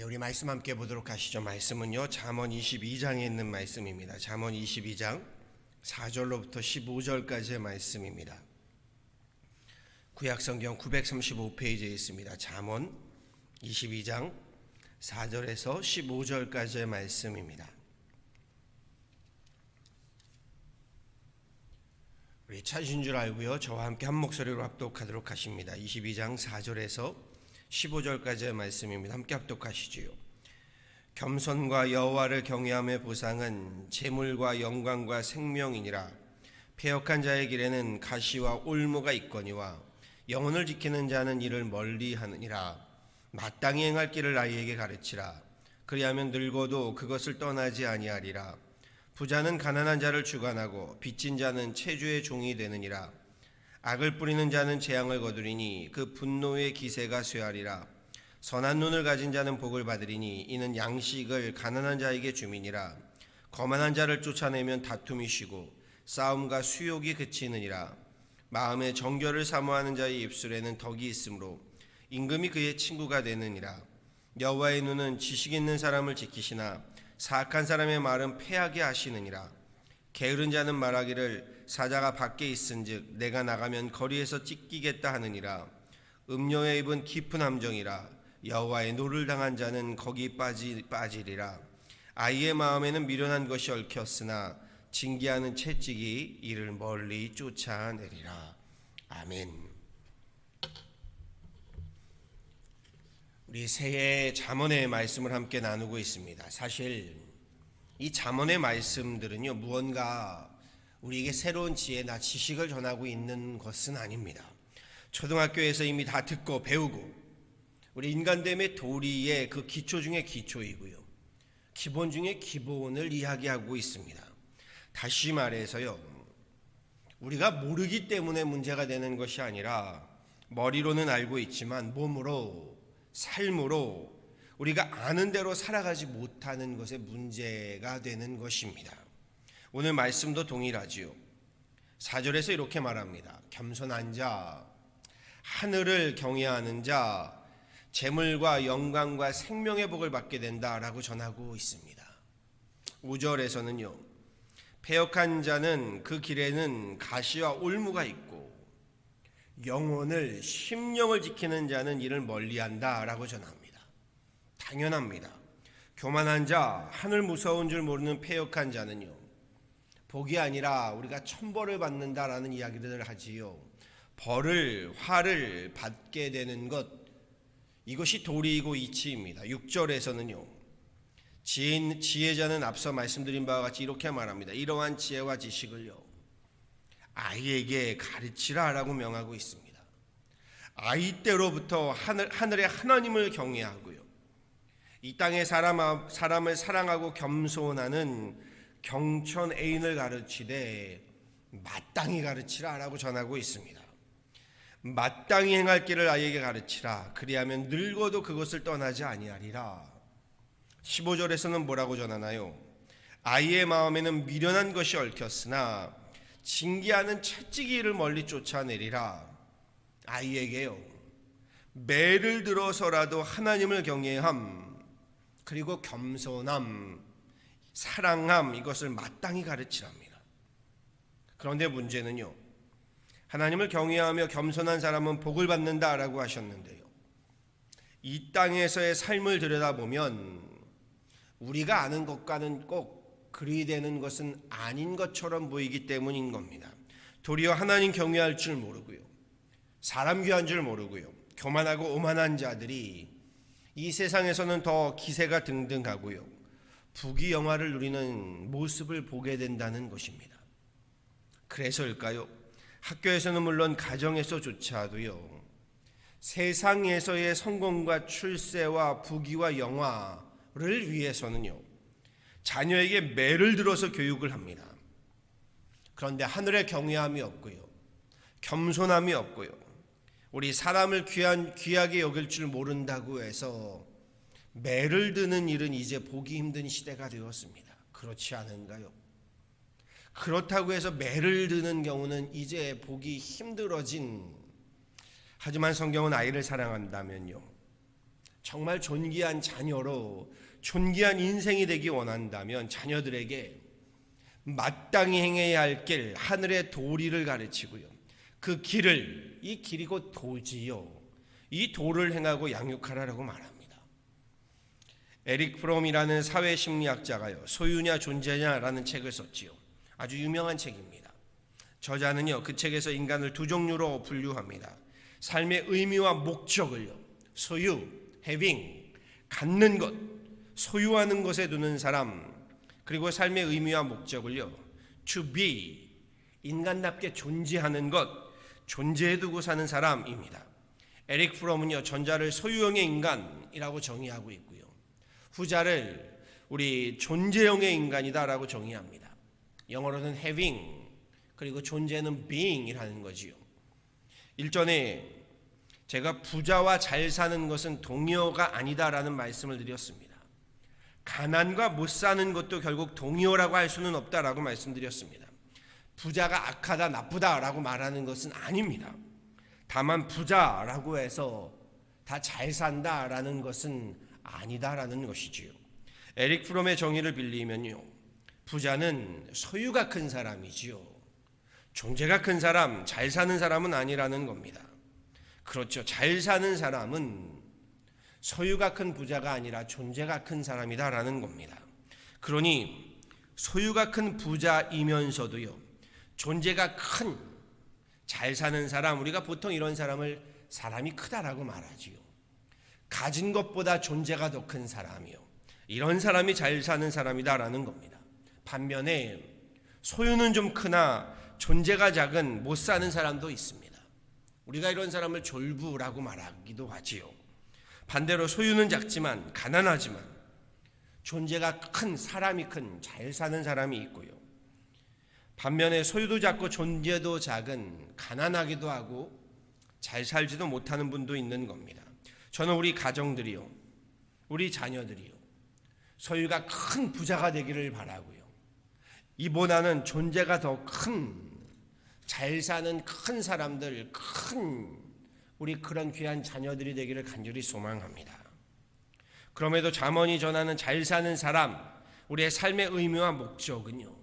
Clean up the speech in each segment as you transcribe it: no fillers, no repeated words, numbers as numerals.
우리 말씀 함께 보도록 하시죠. 말씀은요, 잠언 22장에 있는 말씀입니다. 잠언 22장 4절로부터 15절까지의 말씀입니다. 구약성경 935페이지에 있습니다. 잠언 22장 4절에서 15절까지의 말씀입니다. 우리 찾으신 줄 알고요, 저와 함께 한 목소리로 합독하도록 하십니다. 22장 4절에서 15절까지의 말씀입니다. 함께 합독하시지요. 겸손과 여호와를 경외함의 보상은 재물과 영광과 생명이니라. 패역한 자의 길에는 가시와 올무가 있거니와 영혼을 지키는 자는 이를 멀리하느니라. 마땅히 행할 길을 아이에게 가르치라. 그리하면 늙어도 그것을 떠나지 아니하리라. 부자는 가난한 자를 주관하고 빚진 자는 체주의 종이 되느니라. 악을 뿌리는 자는 재앙을 거두리니 그 분노의 기세가 쇠하리라. 선한 눈을 가진 자는 복을 받으리니 이는 양식을 가난한 자에게 주민이라. 거만한 자를 쫓아내면 다툼이 쉬고 싸움과 수욕이 그치느니라. 마음에 정결을 사모하는 자의 입술에는 덕이 있으므로 임금이 그의 친구가 되느니라. 여호와의 눈은 지식 있는 사람을 지키시나 사악한 사람의 말은 패하게 하시느니라. 게으른 자는 말하기를 사자가 밖에 있은즉 내가 나가면 거리에서 찢기겠다 하느니라. 음료의 입은 깊은 함정이라. 여호와의 노를 당한 자는 거기 빠지리라. 아이의 마음에는 미련한 것이 얽혔으나 징계하는 채찍이 이를 멀리 쫓아내리라. 아멘. 우리 새해 잠언의 말씀을 함께 나누고 있습니다. 사실 이 잠언의 말씀들은요, 무언가 우리에게 새로운 지혜나 지식을 전하고 있는 것은 아닙니다. 초등학교에서 이미 다 듣고 배우고 우리 인간됨의 도리의 그 기초 중에 기초이고요, 기본 중에 기본을 이야기하고 있습니다. 다시 말해서요, 우리가 모르기 때문에 문제가 되는 것이 아니라 머리로는 알고 있지만 몸으로, 삶으로 우리가 아는 대로 살아가지 못하는 것에 문제가 되는 것입니다. 오늘 말씀도 동일하지요. 4절에서 이렇게 말합니다. 겸손한 자, 하늘을 경외하는 자, 재물과 영광과 생명의 복을 받게 된다라고 전하고 있습니다. 5절에서는요, 패역한 자는 그 길에는 가시와 올무가 있고 영혼을 심령을 지키는 자는 이를 멀리한다라고 전합니다. 당연합니다. 교만한 자, 하늘 무서운 줄 모르는 패역한 자는요, 복이 아니라 우리가 천벌을 받는다라는 이야기들을 하지요. 벌을, 화를 받게 되는 것, 이것이 도리이고 이치입니다. 6절에서는요, 지혜자는 앞서 말씀드린 바와 같이 이렇게 말합니다. 이러한 지혜와 지식을요, 아이에게 가르치라라고 명하고 있습니다. 아이 때로부터 하늘의 하나님을 경외하고요, 이 땅의 사람을 사랑하고 겸손하는 경천 애인을 가르치되 마땅히 가르치라라고 전하고 있습니다. 마땅히 행할 길을 아이에게 가르치라. 그리하면 늙어도 그것을 떠나지 아니하리라. 15절에서는 뭐라고 전하나요? 아이의 마음에는 미련한 것이 얽혔으나 징계하는 채찍이 이를 멀리 쫓아내리라. 아이에게요, 매를 들어서라도 하나님을 경외함, 그리고 겸손함, 사랑함, 이것을 마땅히 가르치랍니다. 그런데 문제는요, 하나님을 경외하며 겸손한 사람은 복을 받는다라고 하셨는데요, 이 땅에서의 삶을 들여다보면 우리가 아는 것과는 꼭 그리 되는 것은 아닌 것처럼 보이기 때문인 겁니다. 도리어 하나님 경외할 줄 모르고요, 사람 귀한 줄 모르고요, 교만하고 오만한 자들이 이 세상에서는 더 기세가 등등하고요, 부귀영화를 누리는 모습을 보게 된다는 것입니다. 그래서일까요? 학교에서는 물론 가정에서조차도요, 세상에서의 성공과 출세와 부귀와 영화를 위해서는요, 자녀에게 매를 들어서 교육을 합니다. 그런데 하늘의 경외함이 없고요, 겸손함이 없고요, 우리 사람을 귀하게 여길 줄 모른다고 해서 매를 드는 일은 이제 보기 힘든 시대가 되었습니다. 그렇지 않은가요? 그렇다고 해서 매를 드는 경우는 이제 보기 힘들어진, 하지만 성경은 아이를 사랑한다면요, 정말 존귀한 자녀로 존귀한 인생이 되기 원한다면 자녀들에게 마땅히 행해야 할 길, 하늘의 도리를 가르치고요. 그 길을, 이 길이 곧 도지요. 이 도를 행하고 양육하라라고 말합니다. 에릭 프롬이라는 사회심리학자가요, 소유냐 존재냐라는 책을 썼지요. 아주 유명한 책입니다. 저자는요, 그 책에서 인간을 두 종류로 분류합니다. 삶의 의미와 목적을요, 소유, having, 갖는 것, 소유하는 것에 두는 사람, 그리고 삶의 의미와 목적을요, to be, 인간답게 존재하는 것, 존재해 두고 사는 사람입니다. 에릭 프롬은요, 전자를 소유형의 인간이라고 정의하고 있고요, 후자를 우리 존재형의 인간이다라고 정의합니다. 영어로는 having, 그리고 존재는 being이라는 거지요. 일전에 제가 부자와 잘 사는 것은 동의어가 아니다라는 말씀을 드렸습니다. 가난과 못 사는 것도 결국 동의어라고 할 수는 없다라고 말씀드렸습니다. 부자가 악하다, 나쁘다라고 말하는 것은 아닙니다. 다만 부자라고 해서 다 잘 산다라는 것은 아니다라는 것이지요. 에릭 프롬의 정의를 빌리면요, 부자는 소유가 큰 사람이지요, 존재가 큰 사람, 잘 사는 사람은 아니라는 겁니다. 그렇죠. 잘 사는 사람은 소유가 큰 부자가 아니라 존재가 큰 사람이다라는 겁니다. 그러니 소유가 큰 부자이면서도요, 존재가 큰 잘 사는 사람, 우리가 보통 이런 사람을 사람이 크다라고 말하지요. 가진 것보다 존재가 더 큰 사람이요, 이런 사람이 잘 사는 사람이다라는 겁니다. 반면에 소유는 좀 크나 존재가 작은 못 사는 사람도 있습니다. 우리가 이런 사람을 졸부라고 말하기도 하지요. 반대로 소유는 작지만 가난하지만 존재가 큰, 사람이 큰, 잘 사는 사람이 있고요. 반면에 소유도 작고 존재도 작은, 가난하기도 하고 잘 살지도 못하는 분도 있는 겁니다. 저는 우리 가정들이요, 우리 자녀들이요, 소유가 큰 부자가 되기를 바라고요, 이보다는 존재가 더 큰, 잘 사는 큰 사람들, 큰 우리 그런 귀한 자녀들이 되기를 간절히 소망합니다. 그럼에도 잠언이 전하는 잘 사는 사람, 우리의 삶의 의미와 목적은요,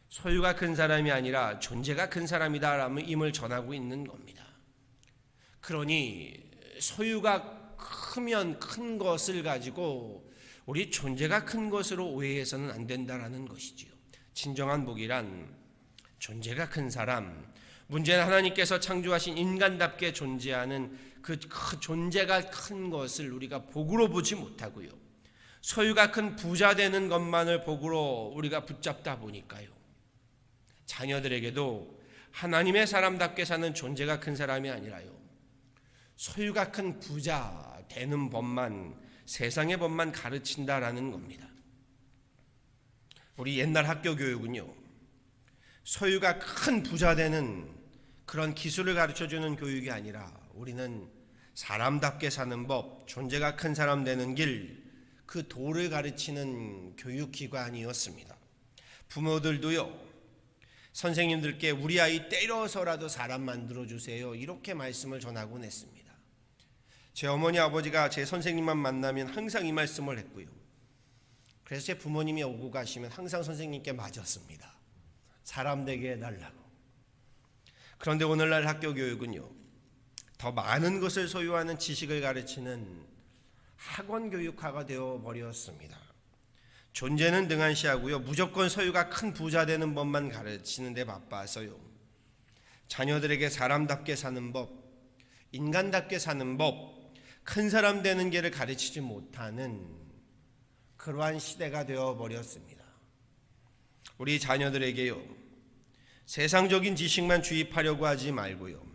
소유가 큰 사람이 아니라 존재가 큰 사람이다라는 임을 전하고 있는 겁니다. 그러니 소유가 크면 큰 것을 가지고 우리 존재가 큰 것으로 오해해서는 안 된다라는 것이지요. 진정한 복이란 존재가 큰 사람, 문제는 하나님께서 창조하신 인간답게 존재하는 그 존재가 큰 것을 우리가 복으로 보지 못하고요, 소유가 큰 부자 되는 것만을 복으로 우리가 붙잡다 보니까요, 자녀들에게도 하나님의 사람답게 사는 존재가 큰 사람이 아니라요, 소유가 큰 부자 되는 법만, 세상의 법만 가르친다라는 겁니다. 우리 옛날 학교 교육은요, 소유가 큰 부자 되는 그런 기술을 가르쳐주는 교육이 아니라 우리는 사람답게 사는 법, 존재가 큰 사람 되는 길, 그 도를 가르치는 교육기관이었습니다. 부모들도요, 선생님들께 우리 아이 때려서라도 사람 만들어주세요, 이렇게 말씀을 전하곤 했습니다. 제 어머니 아버지가 제 선생님만 만나면 항상 이 말씀을 했고요, 그래서 제 부모님이 오고 가시면 항상 선생님께 맞았습니다. 사람 되게 해달라고. 그런데 오늘날 학교 교육은요, 더 많은 것을 소유하는 지식을 가르치는 학원 교육화가 되어버렸습니다. 존재는 등한시하고요, 무조건 소유가 큰 부자 되는 법만 가르치는 데 바빠서요, 자녀들에게 사람답게 사는 법, 인간답게 사는 법, 큰 사람 되는 길을 가르치지 못하는 그러한 시대가 되어버렸습니다. 우리 자녀들에게요, 세상적인 지식만 주입하려고 하지 말고요,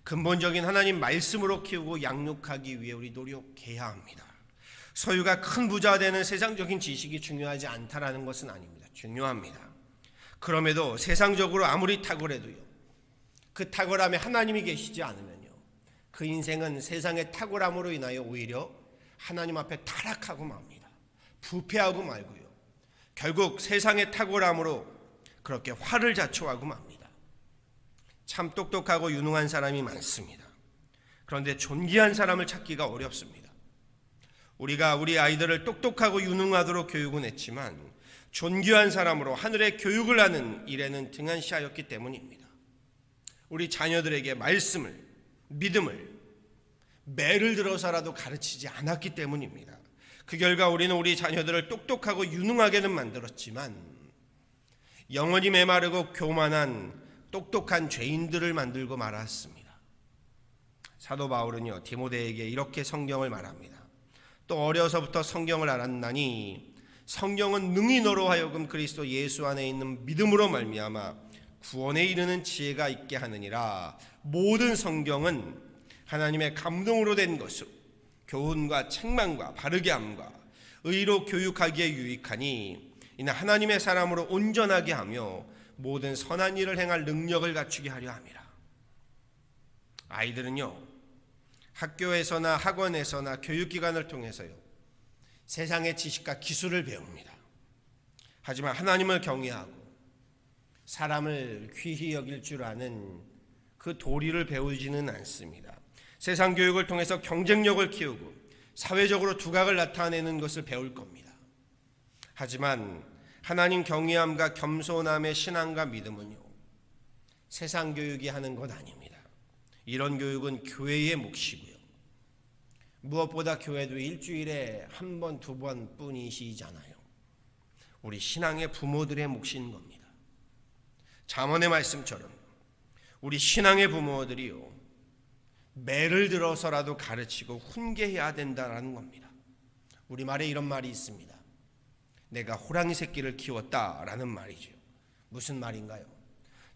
근본적인 하나님 말씀으로 키우고 양육하기 위해 우리 노력해야 합니다. 소유가 큰 부자 되는 세상적인 지식이 중요하지 않다라는 것은 아닙니다. 중요합니다. 그럼에도 세상적으로 아무리 탁월해도요, 그 탁월함에 하나님이 계시지 않으면요, 그 인생은 세상의 탁월함으로 인하여 오히려 하나님 앞에 타락하고 맙니다. 부패하고 말고요, 결국 세상의 탁월함으로 그렇게 화를 자초하고 맙니다. 참 똑똑하고 유능한 사람이 많습니다. 그런데 존귀한 사람을 찾기가 어렵습니다. 우리가 우리 아이들을 똑똑하고 유능하도록 교육은 했지만 존귀한 사람으로 하늘의 교육을 하는 일에는 등한시하였기 때문입니다. 우리 자녀들에게 말씀을, 믿음을 매를 들어서라도 가르치지 않았기 때문입니다. 그 결과 우리는 우리 자녀들을 똑똑하고 유능하게는 만들었지만 영원히 메마르고 교만한 똑똑한 죄인들을 만들고 말았습니다. 사도 바울은요, 디모데에게 이렇게 성경을 말합니다. 또 어려서부터 성경을 알았나니 성경은 능히 너로 하여금 그리스도 예수 안에 있는 믿음으로 말미암아 구원에 이르는 지혜가 있게 하느니라. 모든 성경은 하나님의 감동으로 된 것으로 교훈과 책망과 바르게 함과 의로 교육하기에 유익하니 이는 하나님의 사람으로 온전하게 하며 모든 선한 일을 행할 능력을 갖추게 하려 함이라. 아이들은요, 학교에서나 학원에서나 교육기관을 통해서요, 세상의 지식과 기술을 배웁니다. 하지만 하나님을 경외하고 사람을 귀히 여길 줄 아는 그 도리를 배우지는 않습니다. 세상 교육을 통해서 경쟁력을 키우고 사회적으로 두각을 나타내는 것을 배울 겁니다. 하지만 하나님 경외함과 겸손함의 신앙과 믿음은요, 세상 교육이 하는 것 아닙니다. 이런 교육은 교회의 몫이고요. 무엇보다 교회도 일주일에 한 번, 두 번 뿐이시잖아요. 우리 신앙의 부모들의 몫인 겁니다. 잠언의 말씀처럼 우리 신앙의 부모들이요, 매를 들어서라도 가르치고 훈계해야 된다는 겁니다. 우리말에 이런 말이 있습니다. 내가 호랑이 새끼를 키웠다라는 말이죠. 무슨 말인가요?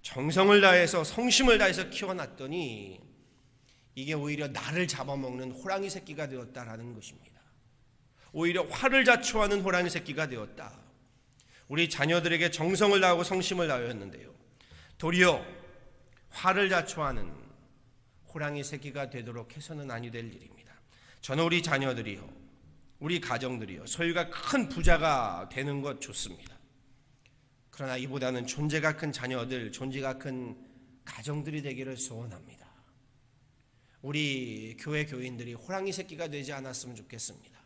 정성을 다해서 성심을 다해서 키워놨더니 이게 오히려 나를 잡아먹는 호랑이 새끼가 되었다라는 것입니다. 오히려 화를 자초하는 호랑이 새끼가 되었다. 우리 자녀들에게 정성을 다하고 성심을 다하였는데요, 도리어 화를 자초하는 호랑이 새끼가 되도록 해서는 아니 될 일입니다. 저는 우리 자녀들이요, 우리 가정들이요, 소유가 큰 부자가 되는 것 좋습니다. 그러나 이보다는 존재가 큰 자녀들, 존재가 큰 가정들이 되기를 소원합니다. 우리 교회 교인들이 호랑이 새끼가 되지 않았으면 좋겠습니다.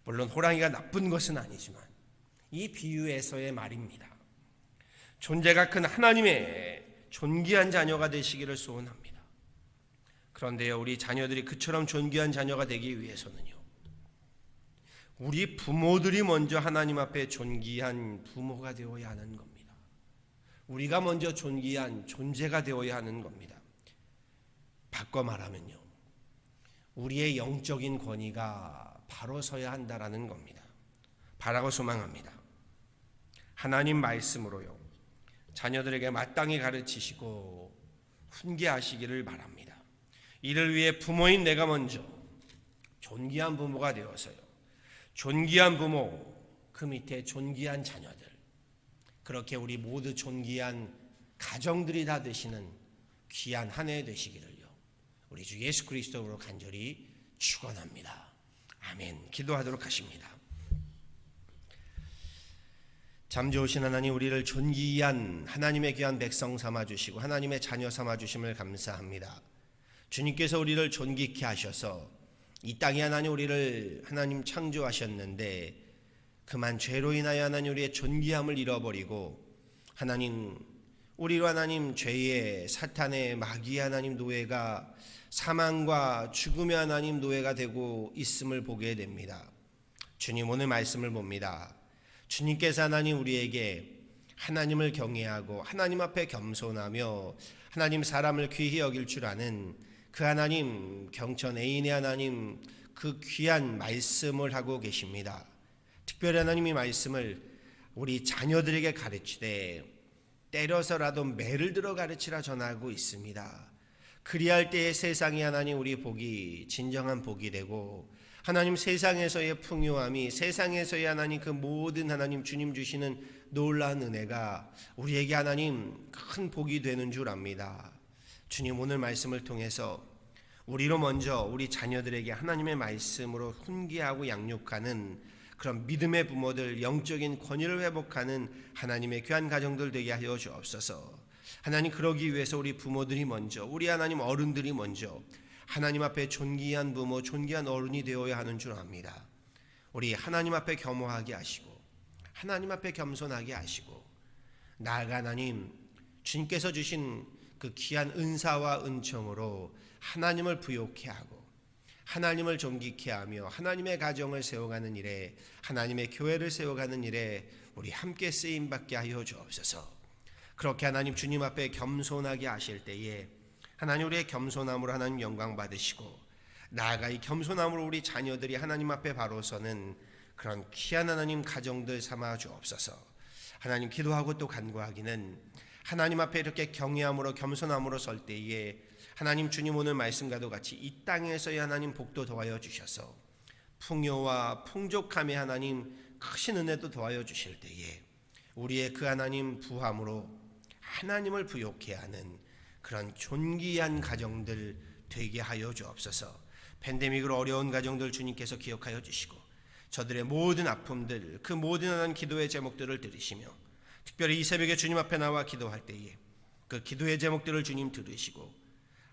물론 호랑이가 나쁜 것은 아니지만 이 비유에서의 말입니다. 존재가 큰 하나님의 존귀한 자녀가 되시기를 소원합니다. 그런데요, 우리 자녀들이 그처럼 존귀한 자녀가 되기 위해서는요, 우리 부모들이 먼저 하나님 앞에 존귀한 부모가 되어야 하는 겁니다. 우리가 먼저 존귀한 존재가 되어야 하는 겁니다. 바꿔 말하면요, 우리의 영적인 권위가 바로 서야 한다라는 겁니다. 바라고 소망합니다. 하나님 말씀으로요, 자녀들에게 마땅히 가르치시고 훈계하시기를 바랍니다. 이를 위해 부모인 내가 먼저 존귀한 부모가 되어서요, 존귀한 부모, 그 밑에 존귀한 자녀들, 그렇게 우리 모두 존귀한 가정들이 다 되시는 귀한 한 해 되시기를요, 우리 주 예수 그리스도로 간절히 축원합니다. 아멘. 기도하도록 하십니다. 참 좋으신 하나님, 우리를 존귀한 하나님의 귀한 백성 삼아주시고 하나님의 자녀 삼아주심을 감사합니다. 주님께서 우리를 존귀케 하셔서 이 땅에 하나님 우리를 하나님 창조하셨는데 그만 죄로 인하여 하나님 우리의 존귀함을 잃어버리고 하나님 우리로 하나님 죄의 사탄의 마귀의 하나님 노예가 사망과 죽음의 하나님 노예가 되고 있음을 보게 됩니다. 주님, 오늘 말씀을 봅니다. 주님께서 하나님 우리에게 하나님을 경외하고 하나님 앞에 겸손하며 하나님 사람을 귀히 여길 줄 아는 그 하나님 경천 애인의 하나님 그 귀한 말씀을 하고 계십니다. 특별히 하나님 이 말씀을 우리 자녀들에게 가르치되 때려서라도 매를 들어 가르치라 전하고 있습니다. 그리할 때에 세상이 하나님 우리 복이 진정한 복이 되고 하나님 세상에서의 풍요함이 세상에서의 하나님 그 모든 하나님 주님 주시는 놀라운 은혜가 우리에게 하나님 큰 복이 되는 줄 압니다. 주님, 오늘 말씀을 통해서 우리로 먼저 우리 자녀들에게 하나님의 말씀으로 훈계하고 양육하는 그런 믿음의 부모들, 영적인 권위를 회복하는 하나님의 귀한 가정들 되게 하여 주옵소서. 하나님, 그러기 위해서 우리 부모들이 먼저, 우리 하나님 어른들이 먼저 하나님 앞에 존귀한 부모, 존귀한 어른이 되어야 하는 줄 압니다. 우리 하나님 앞에 겸허하게 하시고 하나님 앞에 겸손하게 하시고 나아가 하나님 주님께서 주신 그 귀한 은사와 은총으로 하나님을 부욕케 하고 하나님을 존귀케 하며 하나님의 가정을 세워가는 일에 하나님의 교회를 세워가는 일에 우리 함께 쓰임받게 하여 주옵소서. 그렇게 하나님 주님 앞에 겸손하게 하실 때에 하나님 우리의 겸손함으로 하나님 영광 받으시고 나아가 이 겸손함으로 우리 자녀들이 하나님 앞에 바로 서는 그런 귀한 하나님 가정들 삼아 주옵소서. 하나님 기도하고 또 간구하기는 하나님 앞에 이렇게 경외함으로 겸손함으로 설 때에 하나님 주님 오늘 말씀과도 같이 이 땅에서의 하나님 복도 더하여 주셔서 풍요와 풍족함의 하나님 크신 은혜도 더하여 주실 때에 우리의 그 하나님 부함으로 하나님을 부욕케 하는 그런 존귀한 가정들 되게 하여 주옵소서. 팬데믹으로 어려운 가정들 주님께서 기억하여 주시고 저들의 모든 아픔들 그 모든 하나님 기도의 제목들을 들으시며 특별히 이 새벽에 주님 앞에 나와 기도할 때에 그 기도의 제목들을 주님 들으시고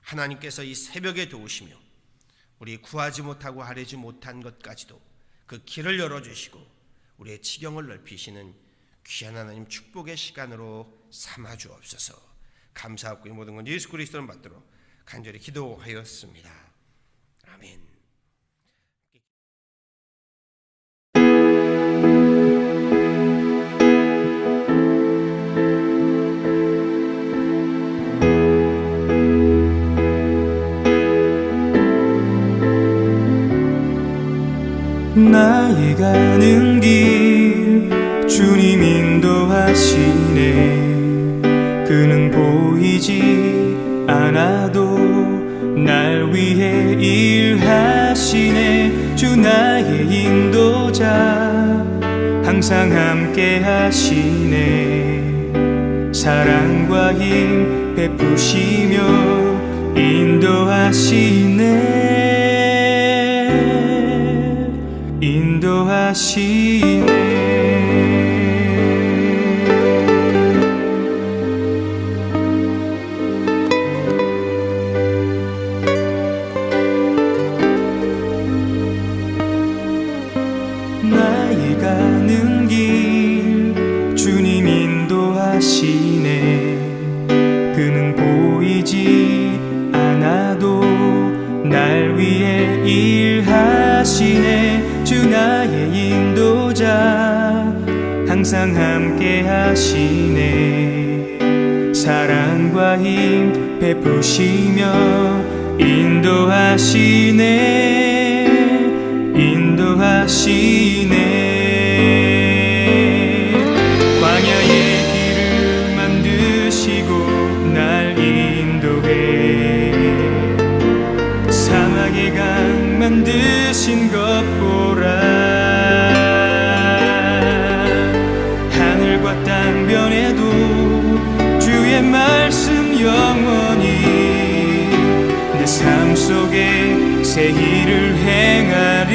하나님께서 이 새벽에 도우시며 우리 구하지 못하고 아뢰지 못한 것까지도 그 길을 열어주시고 우리의 지경을 넓히시는 귀한 하나님 축복의 시간으로 삼아 주옵소서. 감사하고 이 모든 건 예수 그리스도를 받들어 간절히 기도하였습니다. 아멘. 나의 가는 길 주님 인도하시네. 그는 보이지 않아도 날 위해 일하시네. 주 나의 인도자 항상 함께 하시네. 사랑과 힘 베푸시며 인도하시네. 나의 가는 길 주님 인도하시네. 그는 보이지 않아도 날 위해 일하시네. 주 나의 인도자 항상 함께 하시네. 사랑과 힘 베푸시며 인도하시네. 광야의 길을 만드시고 날 인도해. 사막의 강 만드신 것 보라. 하늘과 땅 변해도 주의 말씀 영원히 내 삶 속에 새 일을 행하리.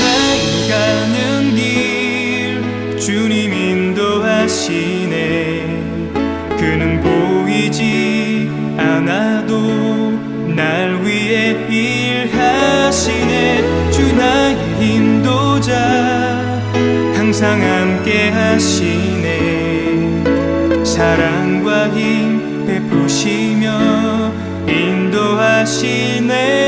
나의 가는 길 주님 인도하시네. 그는 보이지 않아도 날 위해 일하시네. 주 나의 인도자 항상 함께 하시네. 사랑과 힘 베푸시며 인도하시네.